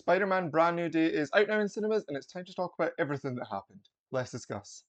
Spider-Man Brand New Day is out now in cinemas, and it's time to talk about everything that happened. Let's discuss.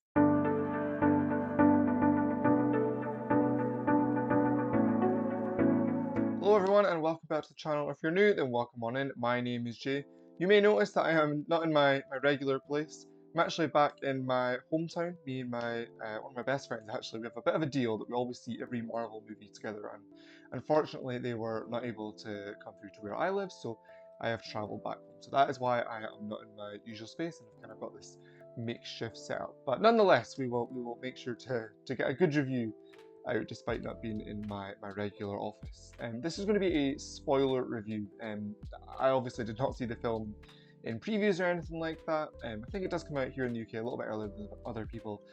Hello everyone and welcome back to the channel. If you're new, then welcome on in. My name is Jay. You may notice that I am not in my regular place. I'm actually back in my hometown. Me and one of my best friends, actually, we have a bit of a deal that we always see every Marvel movie together, and unfortunately they were not able to come through to where I live, so I have travelled back home. So that is why I am not in my usual space, and I've kind of got this makeshift setup. But nonetheless, we will make sure to get a good review out despite not being in my regular office. This is going to be a spoiler review. I obviously did not see the film in previews or anything like that. I think it does come out here in the UK a little bit earlier than other people,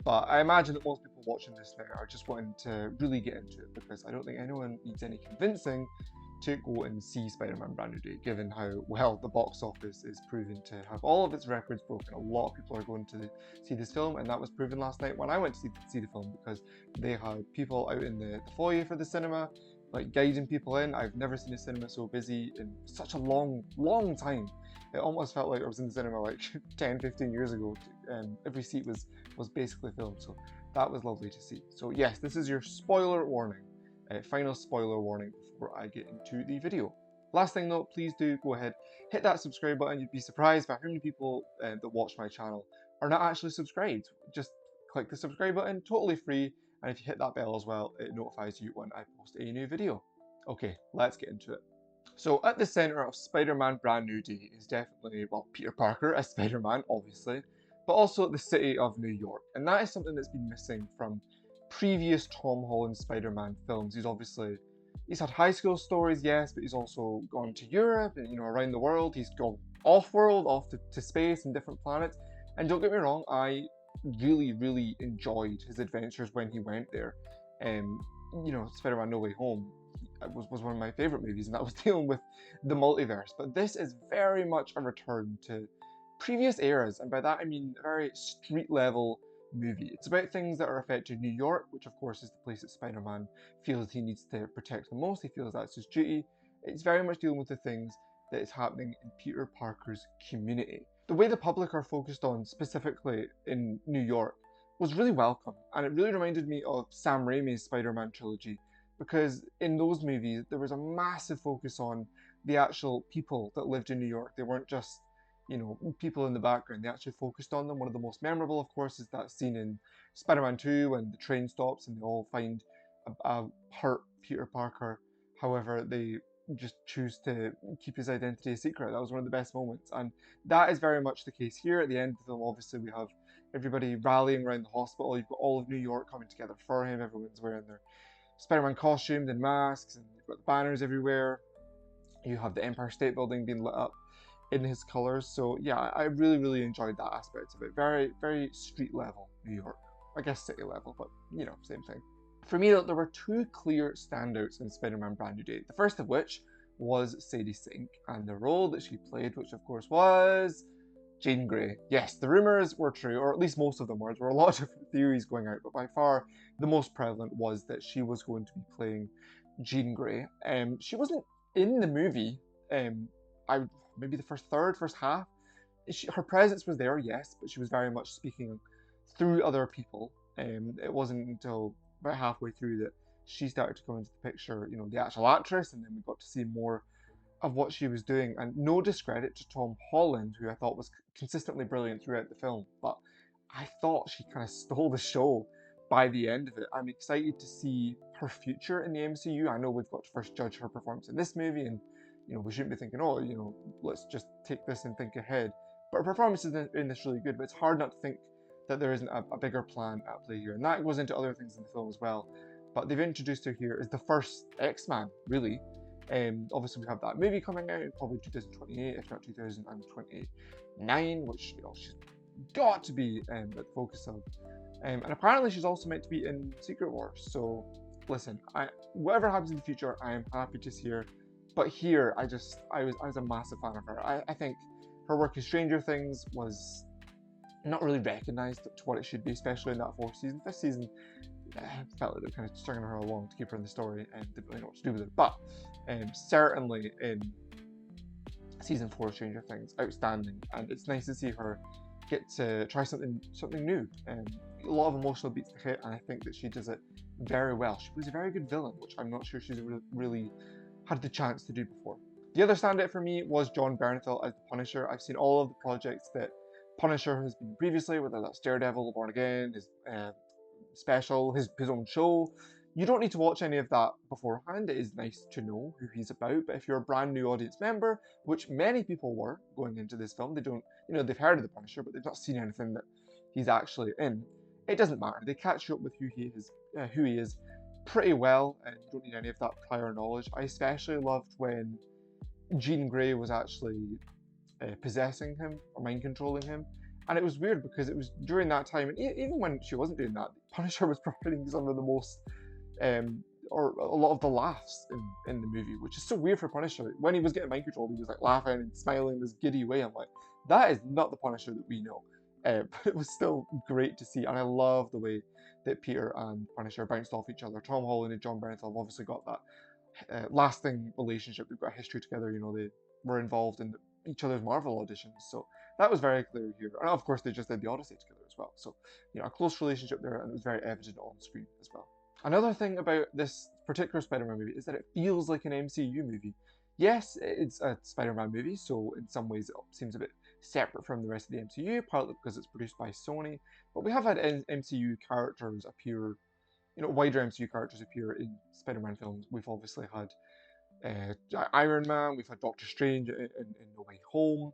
but I imagine that most people watching this now are just wanting to really get into it, because I don't think anyone needs any convincing to go and see Spider-Man Brand New Day, given how well the box office is proven to have all of its records broken. A lot of people are going to see this film, and that was proven last night when I went to see the film, because they had people out in the foyer for the cinema, like guiding people in. I've never seen a cinema so busy in such a long time. It almost felt like I was in the cinema like 10-15 years ago. Every seat was basically filled, so that was lovely to see. So yes, this is your spoiler warning. Final spoiler warning before I get into the video. Last thing though, please do go ahead, hit that subscribe button. You'd be surprised by how many people that watch my channel are not actually subscribed. Just click the subscribe button, totally free, and if you hit that bell as well, it notifies you when I post a new video. Okay, let's get into it. So at the centre of Spider-Man Brand New Day is definitely, well, Peter Parker as Spider-Man, obviously, but also the city of New York, and that is something that's been missing from previous Tom Holland Spider-Man films. He's had high school stories, yes, but he's also gone to Europe and around the world. He's gone off-world, off to space and different planets. And don't get me wrong, I really enjoyed his adventures when he went there. Spider-Man No Way Home was one of my favourite movies, and that was dealing with the multiverse. But this is very much a return to previous eras, and by that I mean a very street level movie. It's about things that are affecting New York, which of course is the place that Spider-Man feels he needs to protect the most. He feels that's his duty. It's very much dealing with the things that is happening in Peter Parker's community. The way the public are focused on specifically in New York was really welcome, and it really reminded me of Sam Raimi's Spider-Man trilogy, because in those movies there was a massive focus on the actual people that lived in New York. They weren't just people in the background. They actually focused on them. One of the most memorable, of course, is that scene in Spider-Man 2 when the train stops and they all find a hurt Peter Parker. However, they just choose to keep his identity a secret. That was one of the best moments, and that is very much the case here. At the end of the film, obviously, we have everybody rallying around the hospital. You've got all of New York coming together for him. Everyone's wearing their Spider-Man costumes and masks, and you've got the banners everywhere. You have the Empire State Building being lit up in his colors. So yeah, I really enjoyed that aspect of it. Very street level New York. I guess city level, but same thing. For me, there were two clear standouts in Spider-Man Brand New Day. The first of which was Sadie Sink, and the role that she played, which of course was Jean Grey. Yes, the rumours were true, or at least most of them were. There were a lot of different theories going out, but by far the most prevalent was that she was going to be playing Jean Grey. She wasn't in the movie. Maybe the first half. Her presence was there, yes, but she was very much speaking through other people. It wasn't until about halfway through that she started to come into the picture, the actual actress, and then we got to see more of what she was doing. And no discredit to Tom Holland, who I thought was consistently brilliant throughout the film, but I thought she kind of stole the show by the end of it. I'm excited to see her future in the MCU. I know we've got to first judge her performance in this movie, and we shouldn't be thinking, oh, let's just take this and think ahead. But her performance in this really good, but it's hard not to think that there isn't a bigger plan at play here. And that goes into other things in the film as well. But they've introduced her here as the first X-Man, really. Obviously we have that movie coming out in probably 2028, if not 2029, which she's got to be the focus of. And apparently she's also meant to be in Secret Wars. So listen, whatever happens in the future, I am happy to see her. But here, I was a massive fan of her. I think her work in Stranger Things was not really recognised to what it should be, especially in that fourth season. Fifth season, I felt like they were kind of stringing her along to keep her in the story and didn't really know what to do with it. But certainly in season 4 of Stranger Things, outstanding, and it's nice to see her get to try something new. A lot of emotional beats to hit, and I think that she does it very well. She plays a very good villain, which I'm not sure she's really had the chance to do before. The other standout for me was Jon Bernthal as the Punisher. I've seen all of the projects that Punisher has been previously, whether that's Daredevil, Born Again, his special, his own show. You don't need to watch any of that beforehand. It is nice to know who he's about, but if you're a brand new audience member, which many people were going into this film, they don't, they've heard of the Punisher, but they've not seen anything that he's actually in. It doesn't matter. They catch you up with who he is pretty well, and you don't need any of that prior knowledge. I especially loved when Jean Grey was actually possessing him or mind controlling him. And it was weird because it was during that time, and even when she wasn't doing that, Punisher was providing some of the most, or a lot of the laughs in the movie, which is so weird for Punisher. When he was getting mind controlled, he was like laughing and smiling in this giddy way. I'm like, that is not the Punisher that we know. But it was still great to see, and I love the way that Peter and Punisher bounced off each other. Tom Holland and Jon Bernthal have obviously got that lasting relationship. They've got a history together. They were involved in each other's Marvel auditions, so that was very clear here. And of course, they just did the Odyssey together as well. So, a close relationship there, and it was very evident on screen as well. Another thing about this particular Spider-Man movie is that it feels like an MCU movie. Yes, it's a Spider-Man movie, so in some ways it seems a bit separate from the rest of the MCU, partly because it's produced by Sony, but we have had MCU characters appear, wider MCU characters appear in Spider-Man films. We've obviously had Iron Man, we've had Doctor Strange in No Way Home,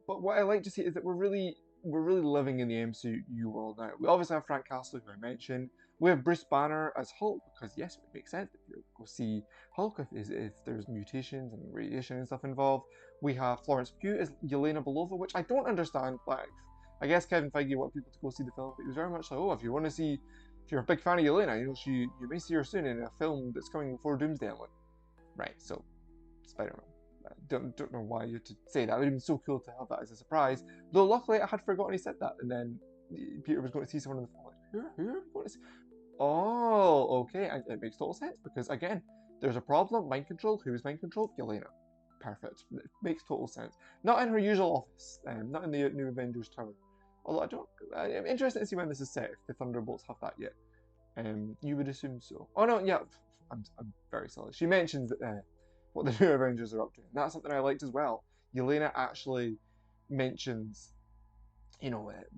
but what I like to see is that we're really living in the MCU world now. We obviously have Frank Castle, who I mentioned. We have Bruce Banner as Hulk, because yes, it makes sense if you go see Hulk if there's mutations and radiation and stuff involved. We have Florence Pugh as Yelena Belova, which I don't understand. Like, I guess Kevin Feige wanted people to go see the film, but he was very much like, oh, if you're a big fan of Yelena, you may see her soon in a film that's coming before Doomsday. I'm like, right, so Spider-Man. Don't know why you had to say that. It would have been so cool to have that as a surprise. Though luckily I had forgotten he said that, and then Peter was going to see someone in the film. Like, who are we going to see? Oh, okay, and it makes total sense because again, there's a problem. Mind control. Who is mind controlled? Yelena. Perfect. It makes total sense. Not in her usual office. Not in the New Avengers Tower. Although I'm interested to see when this is set. If the Thunderbolts have that yet. You would assume so. Oh no, yeah. I'm very silly. She mentions that what the New Avengers are up to, and that's something I liked as well. Yelena actually mentions,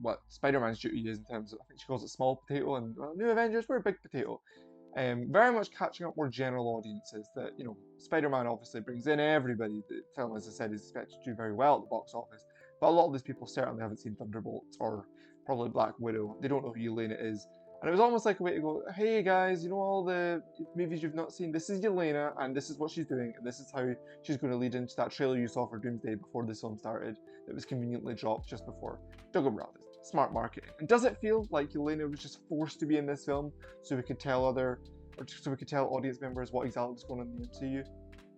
what Spider-Man's duty is in terms of, I think she calls it small potato, and well, New Avengers, we're a big potato. Very much catching up more general audiences that, Spider-Man obviously brings in everybody. The film, as I said, is expected to do very well at the box office, but a lot of these people certainly haven't seen Thunderbolts or probably Black Widow. They don't know who Yelena is. And it was almost like a way to go, hey guys, all the movies you've not seen, this is Yelena, and this is what she's doing, and this is how she's going to lead into that trailer you saw for Doomsday before this film started, that was conveniently dropped just before. Don't get me wrong, smart marketing. And does it feel like Yelena was just forced to be in this film so we could tell audience members what exactly was going on in the MCU?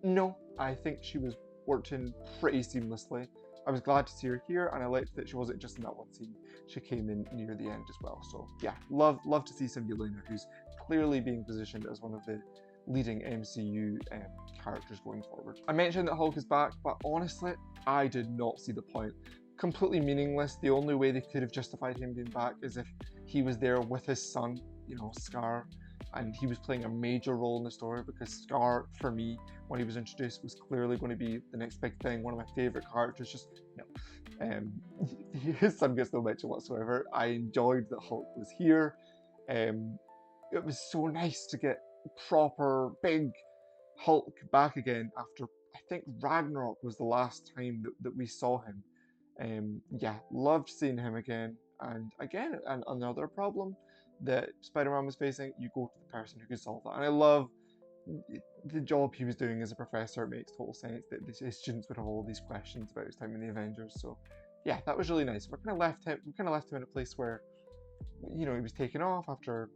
No, I think she was worked in pretty seamlessly. I was glad to see her here, and I liked that she wasn't just in that one scene. She came in near the end as well. So yeah, love to see some Yelena, who's clearly being positioned as one of the leading MCU characters going forward. I mentioned that Hulk is back, but honestly, I did not see the point. Completely meaningless. The only way they could have justified him being back is if he was there with his son, Scar, and he was playing a major role in the story, because Scar, for me, when he was introduced, was clearly going to be the next big thing. One of my favourite characters. Just his son gets no mention whatsoever. I enjoyed that Hulk was here. It was so nice to get proper big Hulk back again after, I think, Ragnarok was the last time that we saw him. Yeah, loved seeing him again. And again, another problem that Spider-Man was facing, you go to the person who can solve that. And I love the job he was doing as a professor. It makes total sense that his students would have all these questions about his time in the Avengers. So yeah, that was really nice. We kind of left him in a place where, he was taken off after,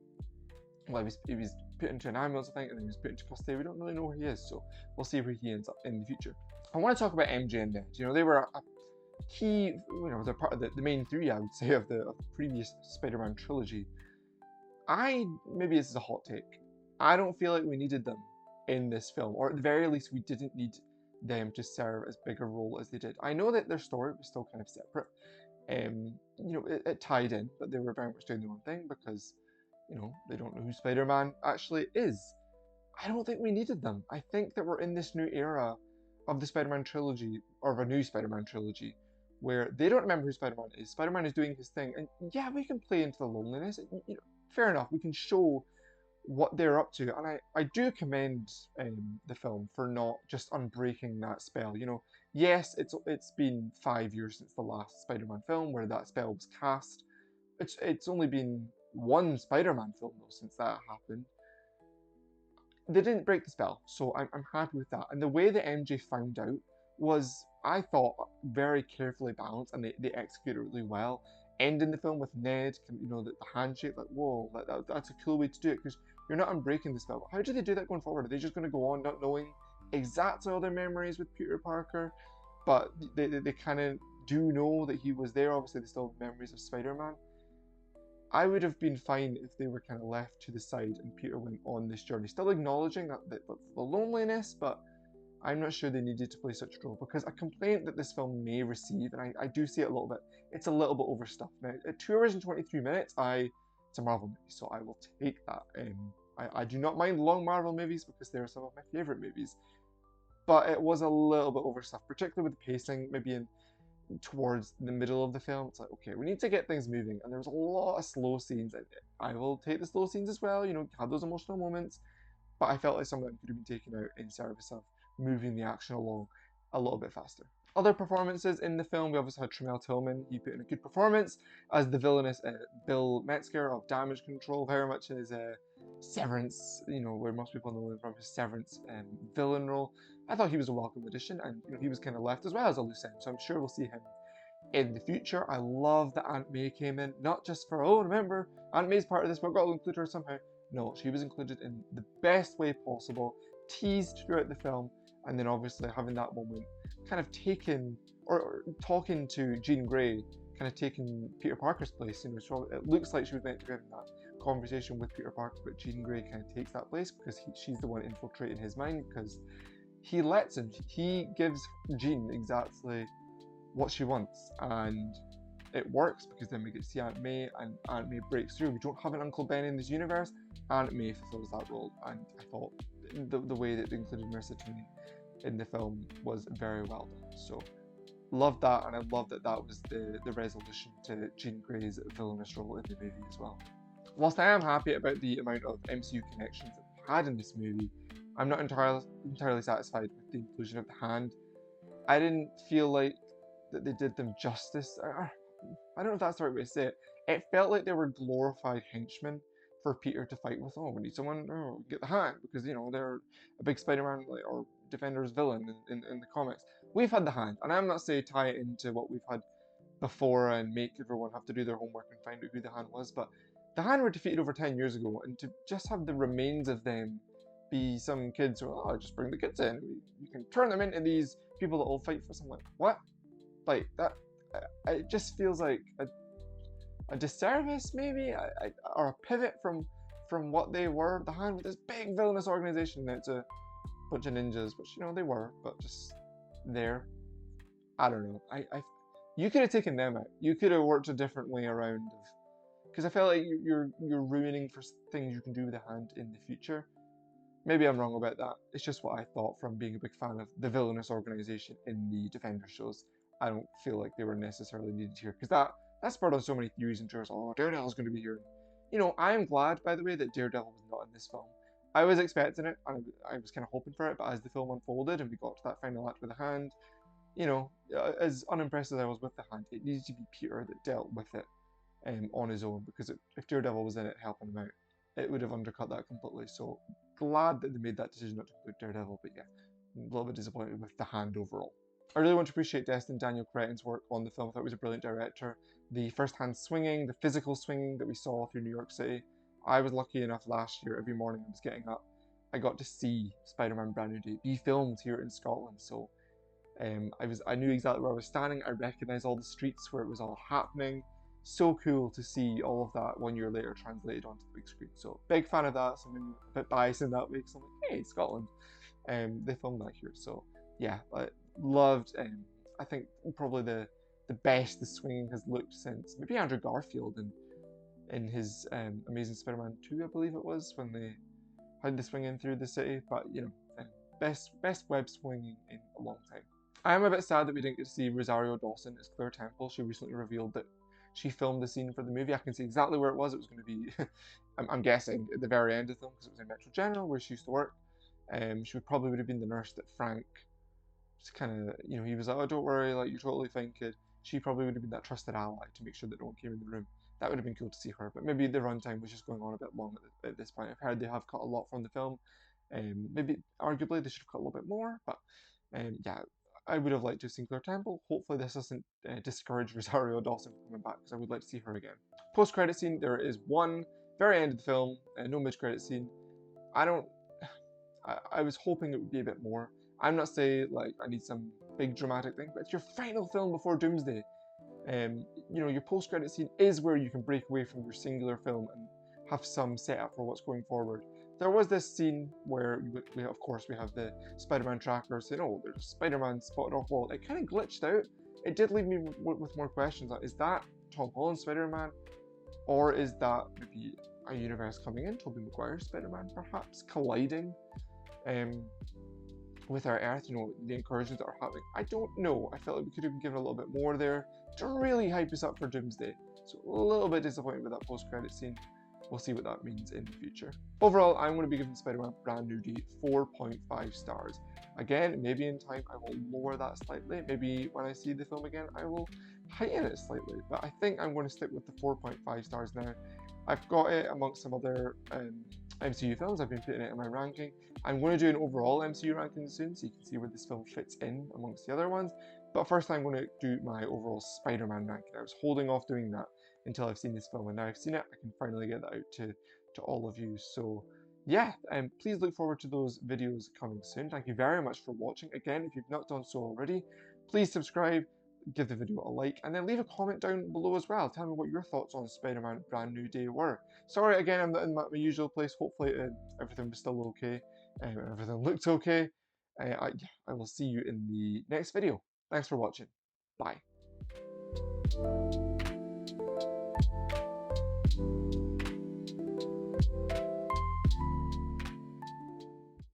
well, he was put into an ambulance, I think, and then he was put into custody. We don't really know where he is, so we'll see where he ends up in the future. I want to talk about MJ and Ned. They were a key, they're part of the main three, I would say, of the previous Spider-Man trilogy. Maybe this is a hot take, I don't feel like we needed them in this film, or at the very least we didn't need them to serve as big a role as they did. I know that their story was still kind of separate. You know, it tied in, but they were very much doing their own thing because, you know, they don't know who Spider-Man actually is. I don't think we needed them. I think that we're in this new era of the Spider-Man trilogy, or of a new Spider-Man trilogy, where they don't remember who Spider-Man is. Spider-Man is doing his thing, and yeah, we can play into the loneliness. You know, fair enough, we can show what they're up to, and I do commend the film for not just unbreaking that spell. You know, yes, it's been 5 years since the last Spider-Man film where that spell was cast. It's only been one Spider-Man film though since that happened. They didn't break the spell, so I'm happy with that. And the way that MJ found out was, I thought, very carefully balanced, and they executed it really well. Ending the film with Ned, you know, the handshake, like, whoa, that's a cool way to do it, because you're not unbreaking the spell. But how do they do that going forward? Are they just going to go on not knowing exactly all their memories with Peter Parker? But they kind of do know that he was there. Obviously, they still have memories of Spider-Man. I would have been fine if they were kind of left to the side and Peter went on this journey, still acknowledging the loneliness, but I'm not sure they needed to play such a role, because a complaint that this film may receive, and I do see it a little bit, it's a little bit overstuffed. Now, at 2 hours and 23 minutes, it's a Marvel movie, so I will take that. I do not mind long Marvel movies because they are some of my favourite movies, but it was a little bit overstuffed, particularly with the pacing, maybe towards the middle of the film. It's like, okay, we need to get things moving, and there was a lot of slow scenes. I will take the slow scenes as well, you know, have those emotional moments, but I felt like some of them could have been taken out in service of moving the action along a little bit faster. Other performances in the film, we obviously had Tremel Tillman. He put in a good performance as the villainous Bill Metzger of Damage Control, very much in his Severance, you know, where most people know him from his Severance villain role. I thought he was a welcome addition, and you know, he was kind of left as well as a loose end, so I'm sure we'll see him in the future. I love that Aunt May came in, not just for, oh, remember, Aunt May's part of this, we've got to include her somehow. No, she was included in the best way possible, teased throughout the film, and then obviously having that moment kind of taken, or talking to Jean Grey, kind of taking Peter Parker's place. You know, so it looks like she was meant to be having that conversation with Peter Parker, but Jean Grey kind of takes that place because she's the one infiltrating his mind, because he lets him, he gives Jean exactly what she wants, and it works because then we get to see Aunt May, and Aunt May breaks through. We don't have an Uncle Ben in this universe. Aunt May fulfills that role, and I thought the way that they included Marissa Tomei in the film was very well done. So loved that, and I love that that was the resolution to Jean Grey's villainous role in the movie as well. Whilst I am happy about the amount of MCU connections that we had in this movie, I'm not entirely satisfied with the inclusion of the Hand. I didn't feel like that they did them justice. I don't know if that's the right way to say it. It felt like they were glorified henchmen for Peter to fight with. Oh, we need someone, oh, get the Hand, because, you know, they're a big Spider-Man or Defenders villain in the comics. We've had the Hand, and I'm not saying tie it into what we've had before and make everyone have to do their homework and find out who the Hand was, but the Hand were defeated over 10 years ago, and to just have the remains of them be some kids who are, oh, just bring the kids in, you can turn them into these people that will fight for something. What? Like, that, it just feels like a disservice, maybe, or a pivot from what they were. The Hand with this big villainous organization that's a bunch of ninjas, which, you know, they were, but just there. I don't know. You could have taken them out. You could have worked a different way around, because I feel like you're ruining for things you can do with the Hand in the future. Maybe I'm wrong about that. It's just what I thought from being a big fan of the villainous organization in the Defender shows. I don't feel like they were necessarily needed here, because that spurred on so many theories and theories. Oh, Daredevil's going to be here. You know, I am glad, by the way, that Daredevil was not in this film. I was expecting it, and I was kind of hoping for it, but as the film unfolded and we got to that final act with the Hand, you know, as unimpressed as I was with the Hand, it needed to be Peter that dealt with it on his own, because if Daredevil was in it helping him out, it would have undercut that completely. So glad that they made that decision not to include Daredevil, but yeah, a little bit disappointed with the Hand overall. I really want to appreciate Destin Daniel Cretton's work on the film. I thought he was a brilliant director. The first-hand swinging, the physical swinging that we saw through New York City. I was lucky enough last year, every morning I was getting up, I got to see Spider-Man Brand New Day be filmed here in Scotland. So I knew exactly where I was standing. I recognised all the streets where it was all happening. So cool to see all of that 1 year later translated onto the big screen. So big fan of that. So I'm a bit biased in that way, because I'm like, hey, Scotland. They filmed that here, so yeah, loved. I think probably the best the swinging has looked since maybe Andrew Garfield in his Amazing Spider-Man 2, I believe it was, when they had the swing in through the city. But you know, best web swinging in a long time. I am a bit sad that we didn't get to see Rosario Dawson as Claire Temple. She recently revealed that she filmed the scene for the movie. I can see exactly where it was. It was going to be, I'm guessing, at the very end of the film because it was in Metro General where she used to work. She would have been the nurse that Frank just kind of, you know, he was like, oh, don't worry, like, you're totally fine, kid. She probably would have been that trusted ally to make sure that no one came in the room. That would have been cool to see her, but maybe the runtime was just going on a bit long at this point. I've heard they have cut a lot from the film. Maybe, arguably, they should have cut a little bit more, but yeah, I would have liked to have seen Claire Temple. Hopefully, this doesn't discourage Rosario Dawson from coming back, because I would like to see her again. Post-credit scene, there is one, very end of the film, no mid-credit scene. I don't I was hoping it would be a bit more. I'm not saying like I need some big dramatic thing, but it's your final film before Doomsday. You know, your post-credit scene is where you can break away from your singular film and have some setup for what's going forward. There was this scene where of course, we have the Spider-Man tracker saying, "Oh, there's Spider-Man spotted off wall." It kind of glitched out. It did leave me with more questions. Like, is that Tom Holland's Spider-Man, or is that maybe a universe coming in, Tobey Maguire's Spider-Man, perhaps colliding? Um, with our Earth, you know, the incursions that are happening. I don't know. I felt like we could have been given a little bit more there to really hype us up for Doomsday. So a little bit disappointed with that post-credit scene. We'll see what that means in the future. Overall, I'm going to be giving Spider-Man Brand New Day 4.5 stars. Again, maybe in time I will lower that slightly. Maybe when I see the film again, I will heighten it slightly. But I think I'm going to stick with the 4.5 stars now. I've got it amongst some other MCU films. I've been putting it in my ranking. I'm going to do an overall MCU ranking soon, so you can see where this film fits in amongst the other ones. But first, I'm going to do my overall Spider-Man ranking. I was holding off doing that until I've seen this film, and now I've seen it, I can finally get that out to all of you. So yeah, please look forward to those videos coming soon. Thank you very much for watching. Again, if you've not done so already, please subscribe, give the video a like, and then leave a comment down below as well. Tell me what your thoughts on Spider-Man Brand New Day were. Sorry again, I'm not in my usual place. Hopefully everything was still okay and everything looked okay. I will see you in the next video. Thanks for watching. Bye.